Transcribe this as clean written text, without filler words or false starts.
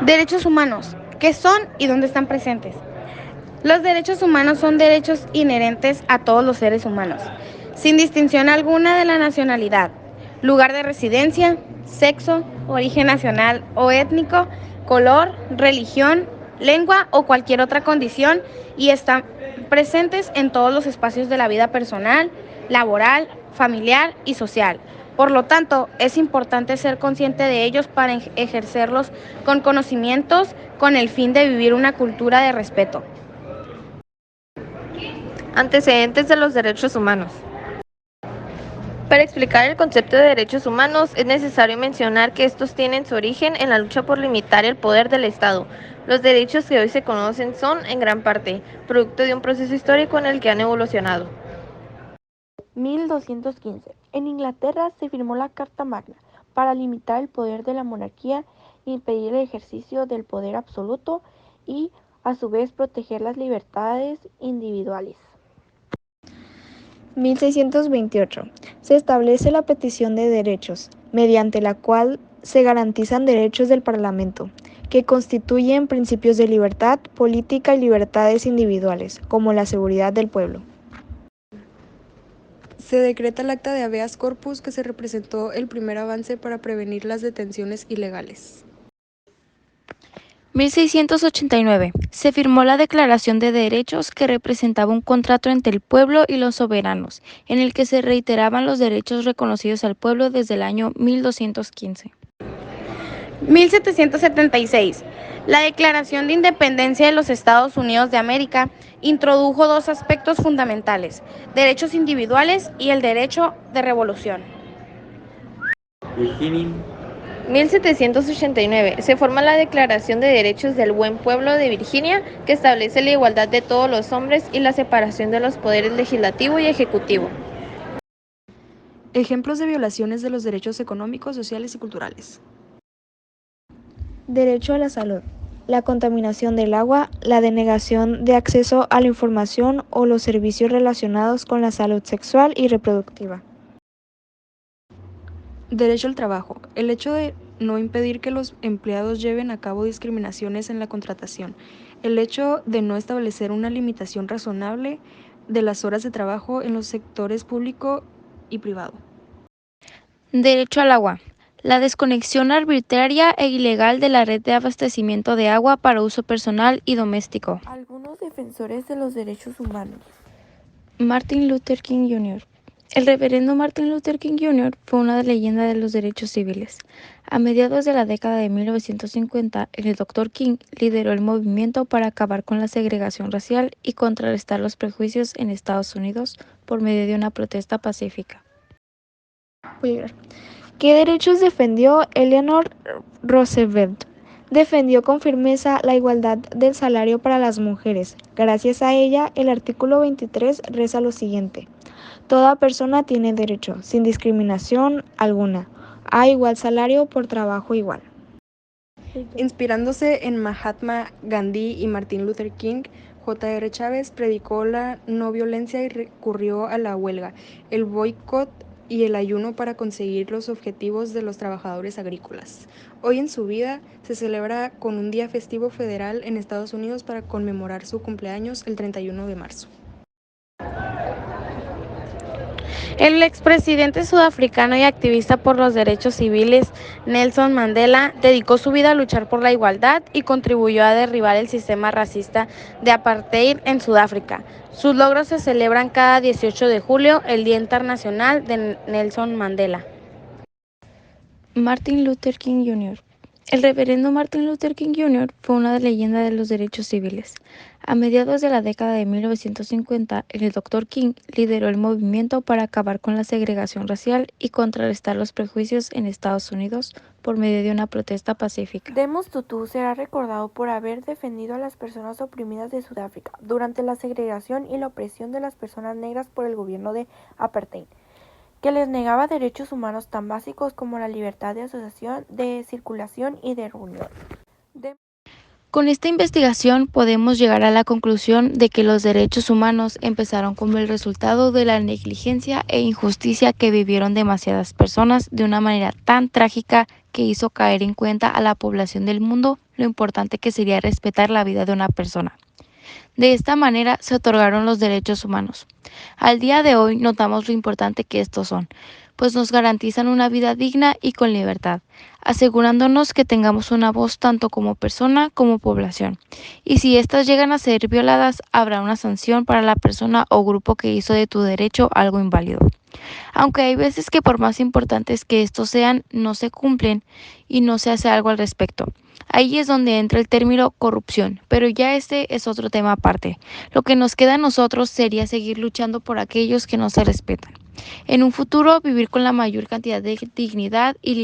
Derechos humanos. ¿Qué son y dónde están presentes? Los derechos humanos son derechos inherentes a todos los seres humanos, sin distinción alguna de la nacionalidad, lugar de residencia, sexo, origen nacional o étnico, color, religión, lengua o cualquier otra condición, y están presentes en todos los espacios de la vida personal, laboral, familiar y social. Por lo tanto, es importante ser consciente de ellos para ejercerlos con conocimientos con el fin de vivir una cultura de respeto. Antecedentes de los derechos humanos. Para explicar el concepto de derechos humanos es necesario mencionar que estos tienen su origen en la lucha por limitar el poder del Estado. Los derechos que hoy se conocen son, en gran parte, producto de un proceso histórico en el que han evolucionado. 1215. En Inglaterra se firmó la Carta Magna para limitar el poder de la monarquía, impedir el ejercicio del poder absoluto y, a su vez, proteger las libertades individuales. 1628. Se establece la petición de derechos, mediante la cual se garantizan derechos del Parlamento, que constituyen principios de libertad política y libertades individuales, como la seguridad del pueblo. Se decreta el acta de habeas corpus, que se representó el primer avance para prevenir las detenciones ilegales. 1689. Se firmó la Declaración de Derechos, que representaba un contrato entre el pueblo y los soberanos, en el que se reiteraban los derechos reconocidos al pueblo desde el año 1215. 1776. La Declaración de Independencia de los Estados Unidos de América introdujo dos aspectos fundamentales: derechos individuales y el derecho de revolución. 1789. Se forma la Declaración de Derechos del Buen Pueblo de Virginia, que establece la igualdad de todos los hombres y la separación de los poderes legislativo y ejecutivo. Ejemplos de violaciones de los derechos económicos, sociales y culturales. Derecho a la salud. La contaminación del agua, la denegación de acceso a la información o los servicios relacionados con la salud sexual y reproductiva. Derecho al trabajo. El hecho de no impedir que los empleados lleven a cabo discriminaciones en la contratación. El hecho de no establecer una limitación razonable de las horas de trabajo en los sectores público y privado. Derecho al agua. La desconexión arbitraria e ilegal de la red de abastecimiento de agua para uso personal y doméstico. Algunos defensores de los derechos humanos. Martin Luther King Jr. El reverendo Martin Luther King Jr. fue una leyenda de los derechos civiles. A mediados de la década de 1950, el Dr. King lideró el movimiento para acabar con la segregación racial y contrarrestar los prejuicios en Estados Unidos por medio de una protesta pacífica. ¿Qué derechos defendió Eleanor Roosevelt? Defendió con firmeza la igualdad del salario para las mujeres. Gracias a ella, el artículo 23 reza lo siguiente: toda persona tiene derecho, sin discriminación alguna, a igual salario por trabajo igual. Inspirándose en Mahatma Gandhi y Martin Luther King, J.R. Chávez predicó la no violencia y recurrió a la huelga, el boicot y el ayuno para conseguir los objetivos de los trabajadores agrícolas. Hoy en su vida se celebra con un día festivo federal en Estados Unidos para conmemorar su cumpleaños el 31 de marzo. El expresidente sudafricano y activista por los derechos civiles Nelson Mandela dedicó su vida a luchar por la igualdad y contribuyó a derribar el sistema racista de apartheid en Sudáfrica. Sus logros se celebran cada 18 de julio, el Día Internacional de Nelson Mandela. Martin Luther King Jr. El reverendo Martin Luther King Jr. fue una leyenda de los derechos civiles. A mediados de la década de 1950, el Dr. King lideró el movimiento para acabar con la segregación racial y contrarrestar los prejuicios en Estados Unidos por medio de una protesta pacífica. Desmond Tutu será recordado por haber defendido a las personas oprimidas de Sudáfrica durante la segregación y la opresión de las personas negras por el gobierno de apartheid, que les negaba derechos humanos tan básicos como la libertad de asociación, de circulación y de reunión. Con esta investigación podemos llegar a la conclusión de que los derechos humanos empezaron como el resultado de la negligencia e injusticia que vivieron demasiadas personas de una manera tan trágica que hizo caer en cuenta a la población del mundo lo importante que sería respetar la vida de una persona. De esta manera se otorgaron los derechos humanos. Al día de hoy notamos lo importante que estos son, pues nos garantizan una vida digna y con libertad, asegurándonos que tengamos una voz tanto como persona como población. Y si éstas llegan a ser violadas, habrá una sanción para la persona o grupo que hizo de tu derecho algo inválido. Aunque hay veces que por más importantes que estos sean, no se cumplen y no se hace algo al respecto. Ahí es donde entra el término corrupción, pero ya este es otro tema aparte. Lo que nos queda a nosotros sería seguir luchando por aquellos que no se respetan. En un futuro, vivir con la mayor cantidad de dignidad y libertad.